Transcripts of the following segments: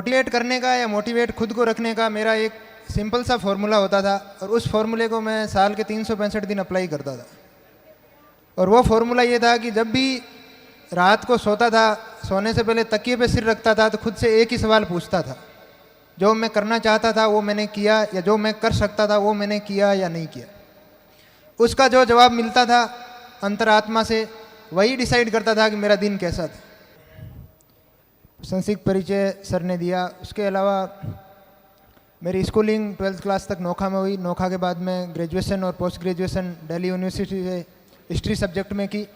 Motivate करने का या मोटिवेट खुद को रखने का मेरा एक सिंपल सा फॉर्मूला होता था और उस फॉर्मूले को मैं साल के 365 दिन अप्लाई करता था। और वो फॉर्मूला ये था कि जब भी रात को सोता था, सोने से पहले तकिए पे सिर रखता था तो खुद से एक ही सवाल पूछता था, जो मैं करना चाहता था वो मैंने किया, या जो मैं कर सकता था वो मैंने किया या नहीं किया। उसका जो जवाब मिलता था अंतरात्मा से, वही डिसाइड करता था कि मेरा दिन कैसा था। संक्षिप्त परिचय सर ने दिया। उसके अलावा मेरी स्कूलिंग 12th क्लास तक नोखा में हुई। नोखा के बाद मैं ग्रेजुएशन और पोस्ट ग्रेजुएशन दिल्ली यूनिवर्सिटी से हिस्ट्री सब्जेक्ट में की।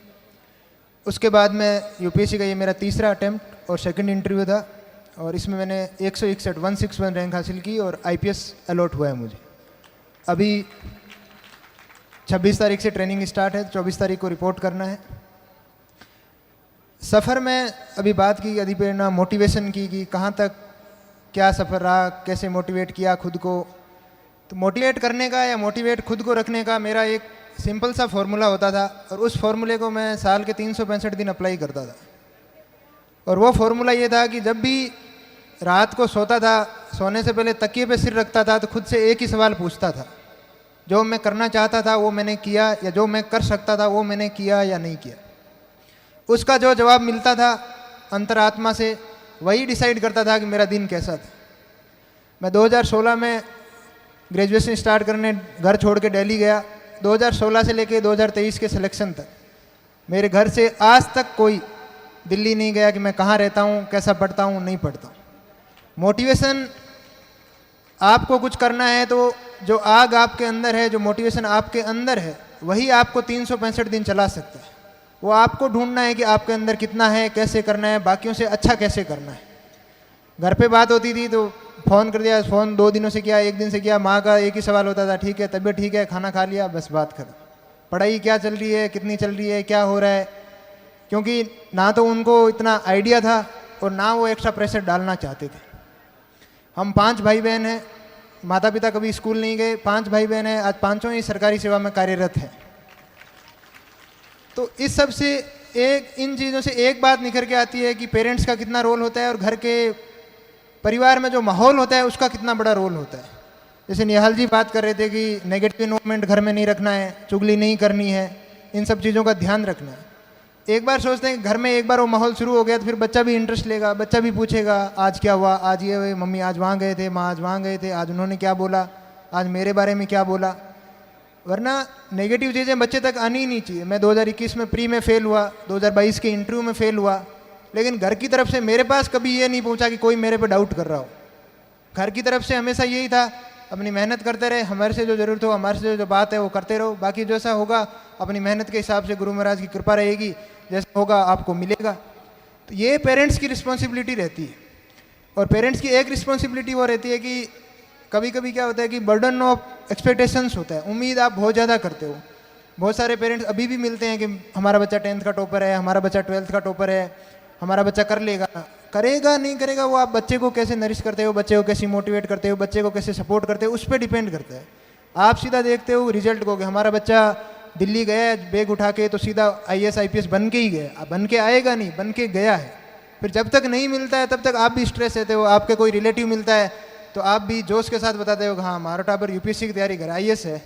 उसके बाद मैं यूपीएससी का ये मेरा तीसरा अटेम्प्ट और सेकंड इंटरव्यू था, और इसमें मैंने 161 रैंक हासिल की और आईपीएस अलॉट हुआ है मुझे। अभी 26 तारीख से ट्रेनिंग स्टार्ट है, 24 तारीख को रिपोर्ट करना है। सफ़र में अभी बात की अधिप्रेरणा मोटिवेशन की कि कहाँ तक क्या सफ़र रहा, कैसे मोटिवेट किया खुद को। तो मोटिवेट करने का या मोटिवेट खुद को रखने का मेरा एक सिंपल सा फॉर्मूला होता था और उस फॉर्मूले को मैं साल के 365 दिन अप्लाई करता था। और वो फॉर्मूला ये था कि जब भी रात को सोता था, सोने से पहले तकिए पे सिर रखता था तो खुद से एक ही सवाल पूछता था, जो मैं करना चाहता था वो मैंने किया, या जो मैं कर सकता था वो मैंने किया या नहीं किया। उसका जो जवाब मिलता था अंतरात्मा से, वही डिसाइड करता था कि मेरा दिन कैसा था। मैं 2016 में ग्रेजुएशन स्टार्ट करने घर छोड़ के दिल्ली गया। 2016 से लेके 2023 के सिलेक्शन तक मेरे घर से आज तक कोई दिल्ली नहीं गया कि मैं कहाँ रहता हूँ, कैसा पढ़ता हूँ, नहीं पढ़ता हूँ। मोटिवेशन, आपको कुछ करना है तो जो आग आपके अंदर है, जो मोटिवेशन आपके अंदर है, वही आपको 365 दिन चला सकता है। वो आपको ढूंढना है कि आपके अंदर कितना है, कैसे करना है, बाकियों से अच्छा कैसे करना है। घर पे बात होती थी तो फ़ोन कर दिया, फ़ोन 2 दिनों से किया, 1 दिन से किया, माँ का एक ही सवाल होता था, ठीक है, तबीयत ठीक है, खाना खा लिया, बस बात खत्म। पढ़ाई क्या चल रही है, कितनी चल रही है, क्या हो रहा है, क्योंकि ना तो उनको इतना आइडिया था और ना वो एक्स्ट्रा प्रेशर डालना चाहते थे। हम 5 भाई बहन हैं, माता पिता कभी स्कूल नहीं गए, 5 भाई बहन हैं, आज पाँचों ही सरकारी सेवा में कार्यरत हैं। तो इस सब से इन चीज़ों से एक बात निखर के आती है कि पेरेंट्स का कितना रोल होता है और घर के परिवार में जो माहौल होता है उसका कितना बड़ा रोल होता है। जैसे निहाल जी बात कर रहे थे कि नेगेटिव इन्वॉल्वमेंट घर में नहीं रखना है, चुगली नहीं करनी है, इन सब चीज़ों का ध्यान रखना है। एक बार सोचते हैं कि घर में एक बार वो माहौल शुरू हो गया तो फिर बच्चा भी इंटरेस्ट लेगा, बच्चा भी पूछेगा आज क्या हुआ, आज ये हुए, मम्मी आज वहाँ गए थे, माँ आज वहाँ गए थे, आज उन्होंने क्या बोला, आज मेरे बारे में क्या बोला। वरना नेगेटिव चीज़ें बच्चे तक आनी ही नहीं चाहिए। मैं 2021 में प्री में फ़ेल हुआ, 2022 के इंटरव्यू में फ़ेल हुआ, लेकिन घर की तरफ से मेरे पास कभी ये नहीं पहुंचा कि कोई मेरे पे डाउट कर रहा हो। घर की तरफ से हमेशा यही था, अपनी मेहनत करते रहे, हमारे से जो ज़रूरत हो, हमारे से जो बात है वो करते रहो, बाकी जैसा होगा अपनी मेहनत के हिसाब से गुरु महाराज की कृपा रहेगी, जैसा होगा आपको मिलेगा। तो ये पेरेंट्स की रिस्पॉन्सिबिलिटी रहती है। और पेरेंट्स की एक रिस्पॉन्सिबिलिटी वो रहती है कि कभी कभी क्या होता है कि बर्डन ऑफ एक्सपेक्टेशंस होता है, उम्मीद आप बहुत ज़्यादा करते हो। बहुत सारे पेरेंट्स अभी भी मिलते हैं कि हमारा बच्चा 10th का टॉपर है, हमारा बच्चा 12th का टॉपर है, हमारा बच्चा कर लेगा, करेगा नहीं करेगा, वो आप बच्चे को कैसे नरिश करते हो, बच्चे को कैसे मोटिवेट करते हो, बच्चे को कैसे सपोर्ट करते हो, उस पर डिपेंड करता है। आप सीधा देखते हो रिजल्ट को कि हमारा बच्चा दिल्ली गया है बैग उठा के तो सीधा IAS IPS बन के ही गया, बन के आएगा नहीं, बन के गया है। फिर जब तक नहीं मिलता है तब तक आप भी स्ट्रेस रहते हो। आपके कोई रिलेटिव मिलता है तो आप भी जोश के साथ बताते हो कि हाँ हमारा टाबर यूपीएससी की तैयारी कर IAS है,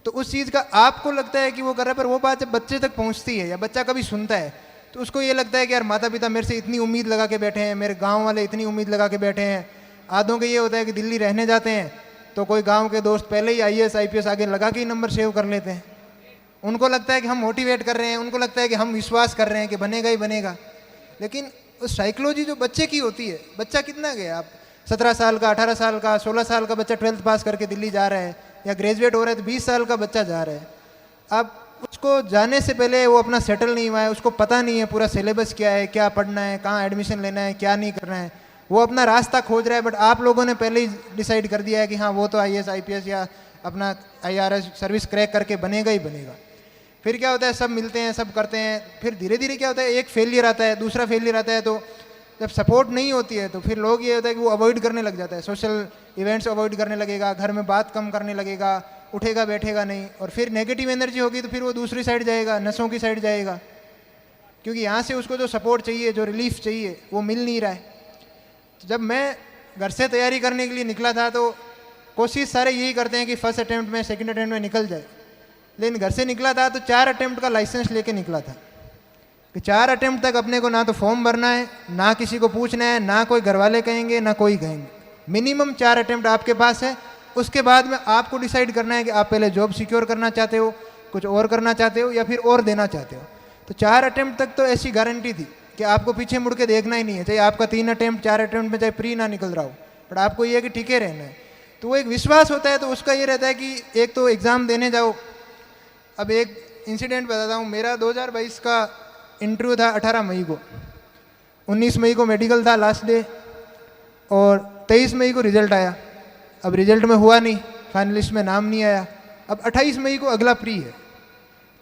तो उस चीज़ का आपको लगता है कि वो कर रहा है, पर वो बात जब बच्चे तक पहुंचती है या बच्चा कभी सुनता है तो उसको ये लगता है कि यार माता पिता मेरे से इतनी उम्मीद लगा के बैठे हैं, मेरे गांव वाले इतनी उम्मीद लगा के बैठे हैं। आधों के ये होता है कि दिल्ली रहने जाते हैं तो कोई गाँव के दोस्त पहले ही IAS IPS आगे लगा के ही नंबर सेव कर लेते हैं। उनको लगता है कि हम मोटिवेट कर रहे हैं, उनको लगता है कि हम विश्वास कर रहे हैं कि बनेगा ही बनेगा। लेकिन उस साइकोलॉजी जो बच्चे की होती है, बच्चा कितना गया, आप 17 साल का, 18 साल का, 16 साल का बच्चा 12th पास करके दिल्ली जा रहा है या ग्रेजुएट हो रहा है, तो 20 साल का बच्चा जा रहा है। अब उसको जाने से पहले वो अपना सेटल नहीं हुआ है, उसको पता नहीं है पूरा सिलेबस क्या है, क्या पढ़ना है, कहाँ एडमिशन लेना है, क्या नहीं करना है, वो अपना रास्ता खोज रहा है। बट आप लोगों ने पहले ही डिसाइड कर दिया है कि हाँ वो तो IAS IPS या अपना IRS सर्विस क्रैक करके बनेगा ही बनेगा। फिर क्या होता है, सब मिलते हैं, सब करते हैं, फिर धीरे धीरे क्या होता है, एक फेलियर आता है, दूसरा फेलियर आता है, तो जब सपोर्ट नहीं होती है तो फिर लोग ये होता है कि वो अवॉइड करने लग जाता है, सोशल इवेंट्स अवॉइड करने लगेगा, घर में बात कम करने लगेगा, उठेगा बैठेगा नहीं, और फिर नेगेटिव एनर्जी होगी तो फिर वो दूसरी साइड जाएगा, नशों की साइड जाएगा, क्योंकि यहाँ से उसको जो सपोर्ट चाहिए, जो रिलीफ चाहिए वो मिल नहीं रहा है। तो जब मैं घर से तैयारी करने के लिए निकला था तो कोशिश सारे यही करते हैं कि फर्स्ट अटेम्प्ट में सेकंड अटेम्प्ट में निकल जाए, लेकिन घर से निकला था तो 4 अटेम्प्ट का लाइसेंस लेके निकला था कि 4 अटेम्प्ट तक अपने को ना तो फॉर्म भरना है, ना किसी को पूछना है, ना कोई घर वाले कहेंगे ना कोई कहेंगे। मिनिमम 4 अटेम्प्ट आपके पास है। उसके बाद में आपको डिसाइड करना है कि आप पहले जॉब सिक्योर करना चाहते हो, कुछ और करना चाहते हो, या फिर और देना चाहते हो। तो 4 अटेम्प्ट तक तो ऐसी गारंटी थी कि आपको पीछे मुड़ के देखना ही नहीं है, चाहे आपका 3 अटेम्प्ट 4 अटेम्प्ट में चाहे प्री ना निकल रहा हो, बट आपको ये है कि टिके रहना है। तो वो एक विश्वास होता है। तो उसका ये रहता है कि एक तो एग्ज़ाम देने जाओ। अब एक इंसिडेंट बताता हूँ। मेरा 2022 का इंटरव्यू था 18 मई को, 19 मई को मेडिकल था लास्ट डे, और 23 मई को रिजल्ट आया। अब रिजल्ट में हुआ नहीं, फाइनलिस्ट में नाम नहीं आया। अब 28 मई को अगला प्री है।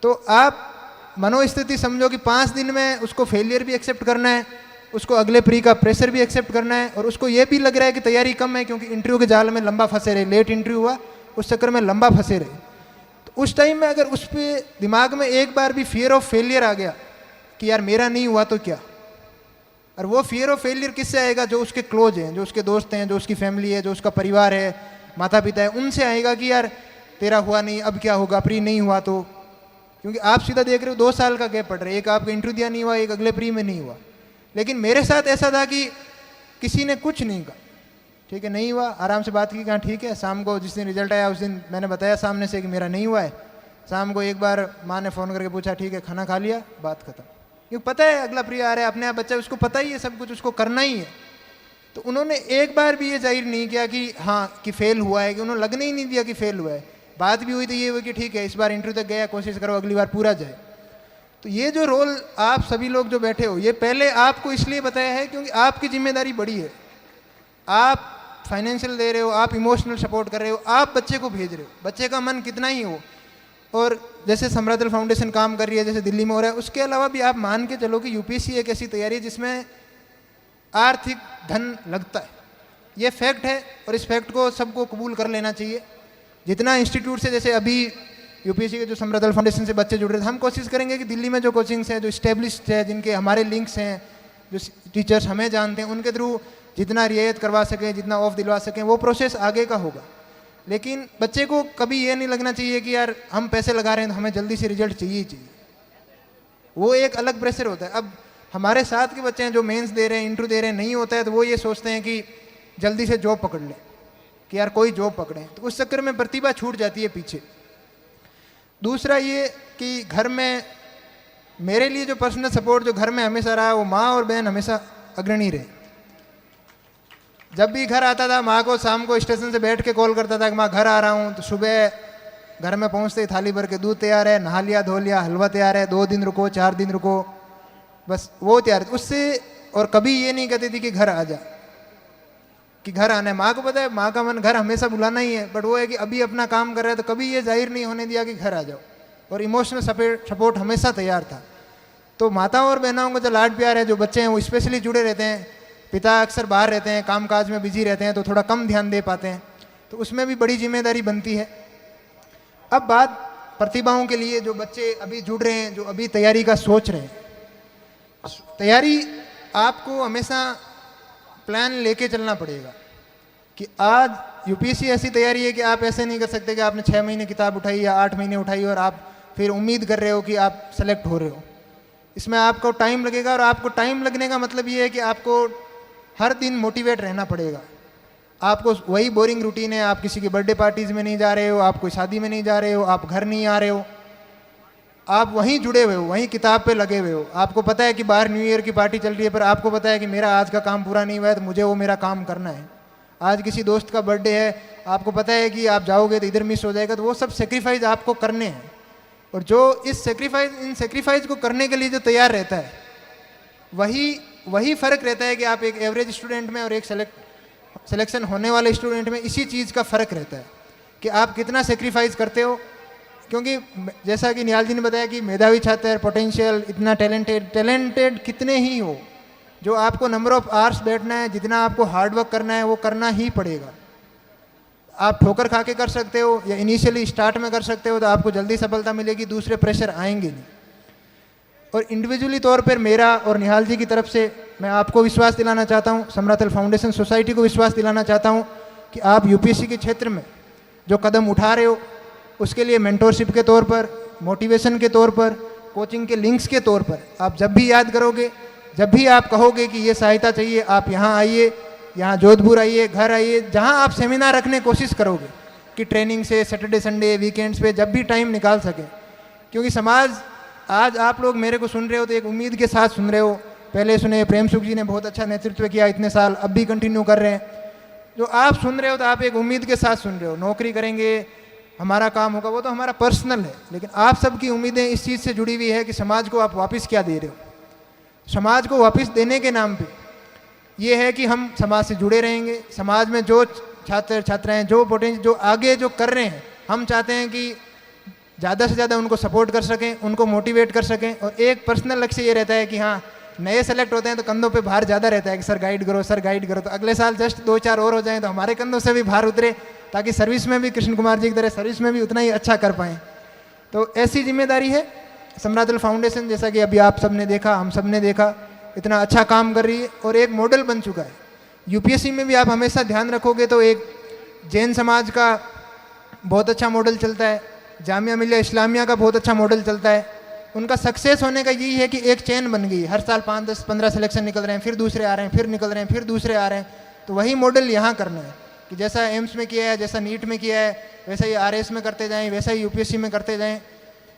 तो आप मनोस्थिति समझो कि 5 दिन में उसको फेलियर भी एक्सेप्ट करना है, उसको अगले प्री का प्रेशर भी एक्सेप्ट करना है, और उसको ये भी लग रहा है कि तैयारी कम है क्योंकि इंटरव्यू के जाल में लंबा फंसे रहे, लेट इंटरव्यू हुआ उस चक्कर में लंबा फंसे रहे। तो उस टाइम में अगर उस पर दिमाग में एक बार भी फियर ऑफ फेलियर आ गया कि यार मेरा नहीं हुआ तो क्या, और वो फियर ऑफ फेलियर किससे आएगा? जो उसके क्लोज हैं, जो उसके दोस्त हैं, जो उसकी फैमिली है, जो उसका परिवार है, माता पिता है, उनसे आएगा कि यार तेरा हुआ नहीं, अब क्या होगा, प्री नहीं हुआ तो। क्योंकि आप सीधा देख रहे हो 2 साल का गैप पड़ रहा है, एक आपका इंटरव्यू दिया नहीं हुआ, एक अगले प्री में नहीं हुआ। लेकिन मेरे साथ ऐसा था कि किसी ने कुछ नहीं कहा, ठीक है नहीं हुआ, आराम से बात की, कहा ठीक है। शाम को जिस दिन रिजल्ट आया उस दिन मैंने बताया सामने से कि मेरा नहीं हुआ है। शाम को एक बार माँ ने फ़ोन करके पूछा ठीक है खाना खा लिया, बात खत्म। क्योंकि पता है अगला प्री आ रहा है, अपने आप बच्चा, उसको पता ही है सब कुछ, उसको करना ही है। तो उन्होंने एक बार भी ये जाहिर नहीं किया कि हाँ कि फेल हुआ है, कि उन्होंने लगने ही नहीं दिया कि फेल हुआ है। बात भी हुई तो ये हुई कि ठीक है इस बार इंटरव्यू तक गया, कोशिश करो अगली बार पूरा जाए। तो ये जो रोल आप सभी लोग जो बैठे हो, ये पहले आपको इसलिए बताया है क्योंकि आपकी जिम्मेदारी बड़ी है। आप फाइनेंशियल दे रहे हो, आप इमोशनल सपोर्ट कर रहे हो, आप बच्चे को भेज रहे हो, बच्चे का मन कितना ही हो। और जैसे समृद्धल फाउंडेशन काम कर रही है, जैसे दिल्ली में हो रहा है, उसके अलावा भी आप मान के चलो कि यूपीएससी एक ऐसी तैयारी है जिसमें आर्थिक धन लगता है। ये फैक्ट है और इस फैक्ट को सबको कबूल कर लेना चाहिए। जितना इंस्टीट्यूट से, जैसे अभी यूपीएससी के जो समृद्धल फाउंडेशन से बच्चे जुड़ रहे थे, हम कोशिश करेंगे कि दिल्ली में जो कोचिंग्स हैं, जो इस्टेब्लिश्ड है, जिनके हमारे लिंक्स हैं, जो टीचर्स हमें जानते हैं, उनके थ्रू जितना रियायत करवा सकें, जितना ऑफ दिलवा सकें, वो प्रोसेस आगे का होगा। लेकिन बच्चे को कभी ये नहीं लगना चाहिए कि यार हम पैसे लगा रहे हैं तो हमें जल्दी से रिजल्ट चाहिए ही चाहिए। वो एक अलग प्रेशर होता है। अब हमारे साथ के बच्चे हैं जो मेंस दे रहे हैं, इंटरव्यू दे रहे हैं, नहीं होता है तो वो ये सोचते हैं कि जल्दी से जॉब पकड़ लें, कि यार कोई जॉब पकड़ें, तो उस चक्कर में प्रतिभा छूट जाती है पीछे। दूसरा ये कि घर में मेरे लिए जो पर्सनल सपोर्ट जो घर में हमेशा रहा, वो माँ और बहन हमेशा अग्रणी रहे। जब भी घर आता था, माँ को शाम को स्टेशन से बैठ के कॉल करता था कि माँ घर आ रहा हूँ, तो सुबह घर में पहुँचते ही थाली भर के दूध तैयार है, नहा लिया धो लिया, हलवा तैयार है, 2 दिन रुको 4 दिन रुको, बस वो तैयार उससे। और कभी ये नहीं कहती थी कि घर आ जा, कि घर आना है। माँ को पता है माँ का मन घर हमेशा बुलाना ही है, बट वो है कि अभी अपना काम कर रहा है, तो कभी ये जाहिर नहीं होने दिया कि घर आ जाओ। और इमोशनल सपोर्ट हमेशा तैयार था। तो माताओं और बहनों को जो लाड प्यार है, जो बच्चे हैं वो स्पेशली जुड़े रहते हैं। पिता अक्सर बाहर रहते हैं, कामकाज में बिजी रहते हैं, तो थोड़ा कम ध्यान दे पाते हैं, तो उसमें भी बड़ी जिम्मेदारी बनती है। अब बात प्रतिभाओं के लिए, जो बच्चे अभी जुड़ रहे हैं, जो अभी तैयारी का सोच रहे हैं, तैयारी आपको हमेशा प्लान लेके चलना पड़ेगा। कि आज यूपीएससी ऐसी तैयारी है कि आप ऐसे नहीं कर सकते कि आपने 6 महीने किताब उठाई या 8 महीने उठाई और आप फिर उम्मीद कर रहे हो कि आप सेलेक्ट हो रहे हो। इसमें आपको टाइम लगेगा, और आपको टाइम लगने का मतलब ये है कि आपको हर दिन मोटिवेट रहना पड़ेगा। आपको वही बोरिंग रूटीन है, आप किसी की बर्थडे पार्टीज़ में नहीं जा रहे हो, आप कोई शादी में नहीं जा रहे हो, आप घर नहीं आ रहे हो, आप वहीं जुड़े हुए हो, वहीं किताब पे लगे हुए हो। आपको पता है कि बाहर न्यू ईयर की पार्टी चल रही है, पर आपको पता है कि मेरा आज का काम पूरा नहीं हुआ है, तो मुझे वो मेरा काम करना है। आज किसी दोस्त का बर्थडे है, आपको पता है कि आप जाओगे तो इधर मिस हो जाएगा, तो वो सब सेक्रीफाइस आपको करने हैं। और जो इन सेक्रीफाइस को करने के लिए जो तैयार रहता है, वही फ़र्क रहता है कि आप एक एवरेज स्टूडेंट में और एक सिलेक्शन होने वाले स्टूडेंट में इसी चीज़ का फ़र्क रहता है कि आप कितना सेक्रीफाइस करते हो। क्योंकि जैसा कि निहाल जी ने बताया कि मेधावी छात्र, पोटेंशियल, इतना टैलेंटेड कितने ही हो, जो आपको नंबर ऑफ आवर्स बैठना है, जितना आपको हार्डवर्क करना है, वो करना ही पड़ेगा। आप ठोकर खा के कर सकते हो या इनिशियली स्टार्ट में कर सकते हो, तो आपको जल्दी सफलता मिलेगी, दूसरे प्रेशर आएंगे नहीं। और इंडिविजुअली तौर पर मेरा और निहाल जी की तरफ से मैं आपको विश्वास दिलाना चाहता हूँ, समराथल फाउंडेशन सोसाइटी को विश्वास दिलाना चाहता हूँ कि आप यूपीएससी के क्षेत्र में जो कदम उठा रहे हो उसके लिए मेंटोरशिप के तौर पर, मोटिवेशन के तौर पर, कोचिंग के लिंक्स के तौर पर आप जब भी याद करोगे, जब भी आप कहोगे कि ये सहायता चाहिए, आप यहाँ आइए, यहाँ जोधपुर आइए, घर आइए, जहाँ आप सेमिनार रखने की कोशिश करोगे कि ट्रेनिंग से सैटरडे संडे वीकेंड्स पे जब भी टाइम निकाल सकें, क्योंकि समाज आज आप लोग मेरे को सुन रहे हो तो एक उम्मीद के साथ सुन रहे हो। पहले सुने प्रेम सुख जी ने बहुत अच्छा नेतृत्व किया इतने साल, अब भी कंटिन्यू कर रहे हैं। जो आप सुन रहे हो तो आप एक उम्मीद के साथ सुन रहे हो, नौकरी करेंगे हमारा काम होगा, वो तो हमारा पर्सनल है, लेकिन आप सबकी उम्मीदें इस चीज़ से जुड़ी हुई है कि समाज को आप वापस क्या दे रहे हो। समाज को वापस देने के नाम पे ये है कि हम समाज से जुड़े रहेंगे। समाज में जो छात्र छात्राएं जो पोटेंशियल जो आगे जो कर रहे हैं, हम चाहते हैं कि ज़्यादा से ज़्यादा उनको सपोर्ट कर सकें, उनको मोटिवेट कर सकें। और एक पर्सनल लक्ष्य ये रहता है कि हाँ, नए सेलेक्ट होते हैं तो कंधों पे भार ज़्यादा रहता है कि सर गाइड करो, सर गाइड करो। तो अगले साल जस्ट 2-4 और हो जाएं तो हमारे कंधों से भी भार उतरे, ताकि सर्विस में भी कृष्ण कुमार जी की तरह सर्विस में भी उतना ही अच्छा कर पाएँ। तो ऐसी जिम्मेदारी है। समराथल फाउंडेशन जैसा कि अभी आप सबने देखा, हम सब ने देखा, इतना अच्छा काम कर रही है और एक मॉडल बन चुका है। यूपीएससी में भी आप हमेशा ध्यान रखोगे तो एक जैन समाज का बहुत अच्छा मॉडल चलता है, जामिया मिलिया इस्लामिया का बहुत अच्छा मॉडल चलता है। उनका सक्सेस होने का यही है कि एक चेन बन गई है, हर साल 5, 10, 15 सिलेक्शन निकल रहे हैं, फिर दूसरे आ रहे हैं, फिर निकल रहे हैं, फिर दूसरे आ रहे हैं। तो वही मॉडल यहाँ करना है कि जैसा एम्स में किया है, जैसा नीट में किया है, वैसा ही आरएस में करते जाएँ, वैसा ही यूपीएससी में करते जाएँ,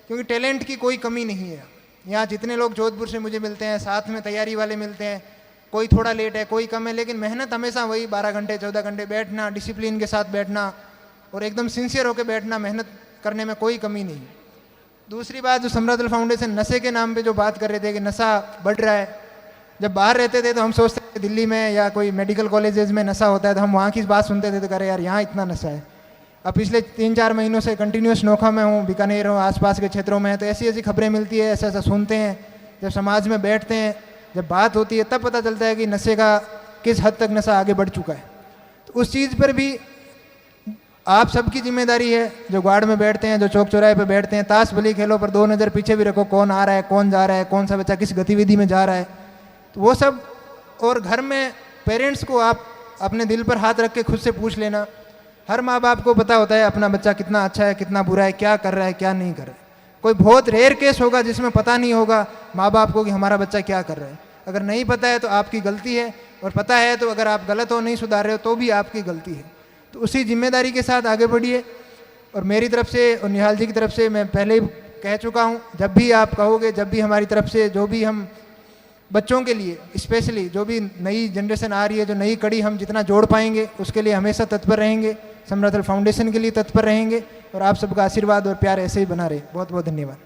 क्योंकि टैलेंट की कोई कमी नहीं है। यहाँ जितने लोग जोधपुर से मुझे मिलते हैं, साथ में तैयारी वाले मिलते हैं, कोई थोड़ा लेट है, कोई कम है, लेकिन मेहनत हमेशा वही 12 घंटे 14 घंटे बैठना, डिसिप्लिन के साथ बैठना और एकदम सिंसियर होकर बैठना, मेहनत करने में कोई कमी नहीं है। दूसरी बात, जो समराथल फाउंडेशन नशे के नाम पे जो बात कर रहे थे कि नशा बढ़ रहा है, जब बाहर रहते थे तो हम सोचते थे दिल्ली में या कोई मेडिकल कॉलेजेस में नशा होता है तो हम वहाँ की बात सुनते थे तो कह रहे यार यहाँ इतना नशा है। अब पिछले 3-4 महीनों से कंटिन्यूस नोखा में हूँ, बीकानेर हूँ, आसपास के क्षेत्रों में है, तो ऐसी ऐसी खबरें मिलती है, ऐसा ऐसा सुनते हैं। जब समाज में बैठते हैं, जब बात होती है, तब पता चलता है कि नशे का किस हद तक नशा आगे बढ़ चुका है। तो उस चीज़ पर भी आप सबकी जिम्मेदारी है, जो गार्ड में बैठते हैं, जो चौक चौराहे पे बैठते हैं, ताश भली खेलो पर 2 नज़र पीछे भी रखो, कौन आ रहा है, कौन जा रहा है, कौन सा बच्चा किस गतिविधि में जा रहा है, तो वो सब। और घर में पेरेंट्स को आप अपने दिल पर हाथ रख के खुद से पूछ लेना। हर माँ बाप को पता होता है अपना बच्चा कितना अच्छा है, कितना बुरा है, क्या कर रहा है, क्या नहीं कर रहा है। कोई बहुत रेयर केस होगा जिसमें पता नहीं होगा माँ बाप को कि हमारा बच्चा क्या कर रहा है। अगर नहीं पता है तो आपकी गलती है, और पता है तो अगर आप गलत हो, नहीं सुधार रहे हो, तो भी आपकी गलती है। तो उसी जिम्मेदारी के साथ आगे बढ़िए। और मेरी तरफ से और निहाल जी की तरफ से मैं पहले ही कह चुका हूँ, जब भी आप कहोगे, जब भी हमारी तरफ से जो भी हम बच्चों के लिए स्पेशली जो भी नई जनरेशन आ रही है, जो नई कड़ी हम जितना जोड़ पाएंगे उसके लिए हमेशा तत्पर रहेंगे, समराथल फाउंडेशन के लिए तत्पर रहेंगे। और आप सबका आशीर्वाद और प्यार ऐसे ही बना रहे। बहुत बहुत धन्यवाद।